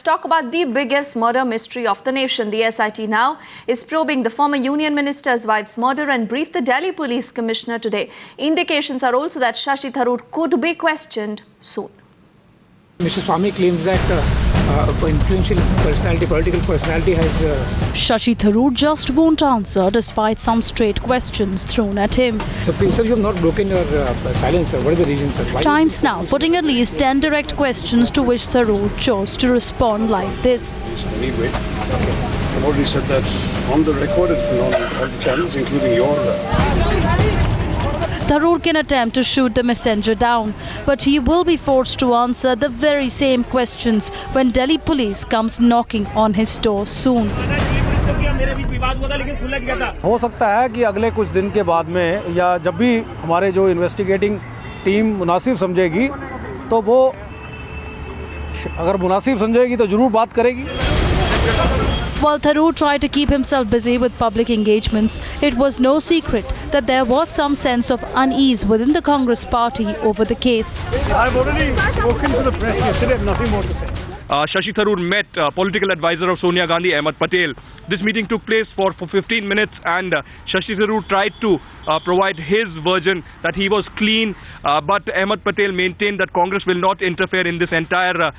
Talk about the biggest murder mystery of the nation. The SIT now is probing the former Union Minister's wife's murder and briefed the Delhi Police Commissioner today. Indications are also that Shashi Tharoor could be questioned soon. Mr. Swamy claims that influential personality, political personality has... Shashi Tharoor just won't answer despite some straight questions thrown at him. So, please, sir, you have not broken your silence, sir. What are the reasons, sir? Why Times Now putting at least 10 direct questions to which Tharoor chose to respond like this. Anyway, I've already said that's on the record. It's been on all the channels, including your... Tharoor can attempt to shoot the messenger down, but he will be forced to answer the very same questions when Delhi police comes knocking on his door soon. हो सकता है कि अगले कुछ दिन के बाद में या जब भी हमारे जो इन्वेस्टिगेटिंग टीम मुनासिब समझेगी तो वो अगर मुनासिब समझेगी तो जरूर बात करेगी. While Tharoor tried to keep himself busy with public engagements, it was no secret that there was some sense of unease within the Congress party over the case. I've already spoken to the press yesterday. I have nothing more to say. Shashi Tharoor met political advisor of Sonia Gandhi, Ahmed Patel. This meeting took place for 15 minutes and Shashi Tharoor tried to provide his version that he was clean, but Ahmed Patel maintained that Congress will not interfere in this entire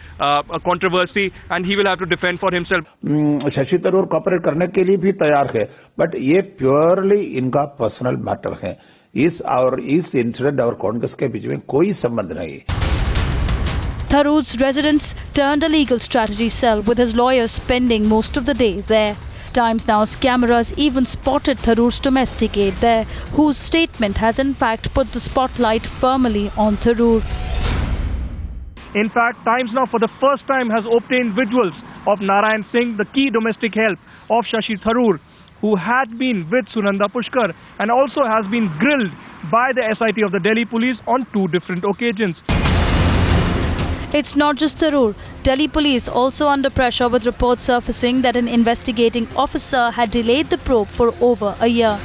controversy and he will have to defend for himself. Shashi Tharoor cooperate करने के लिए भी तैयार है, but ये purely इनका personal matter है. इस इंसिडेंट और कांग्रेस के बीच में कोई संबंध नहीं. Tharoor's residence turned a legal strategy cell with his lawyers spending most of the day there. Times Now's cameras even spotted Tharoor's domestic aide there, whose statement has in fact put the spotlight firmly on Tharoor. In fact, Times Now for the first time has obtained visuals of Narayan Singh, the key domestic help of Shashi Tharoor, who had been with Sunanda Pushkar and also has been grilled by the SIT of the Delhi police on 2 different occasions. It's not just Tharoor. Delhi police also under pressure with reports surfacing that an investigating officer had delayed the probe for over a year.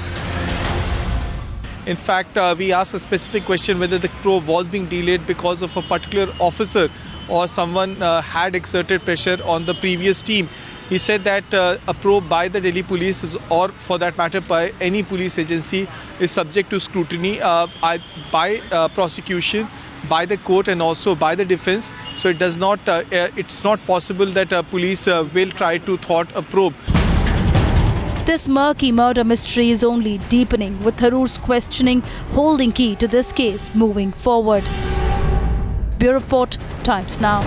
In fact, we asked a specific question whether the probe was being delayed because of a particular officer or someone had exerted pressure on the previous team. He said that a probe by the Delhi police or for that matter by any police agency is subject to scrutiny by prosecution, by the court and also by the defense. So it does not, it's not possible that police will try to thwart a probe. This murky murder mystery is only deepening, with Tharoor's questioning holding key to this case moving forward. Bureau Report, Times Now.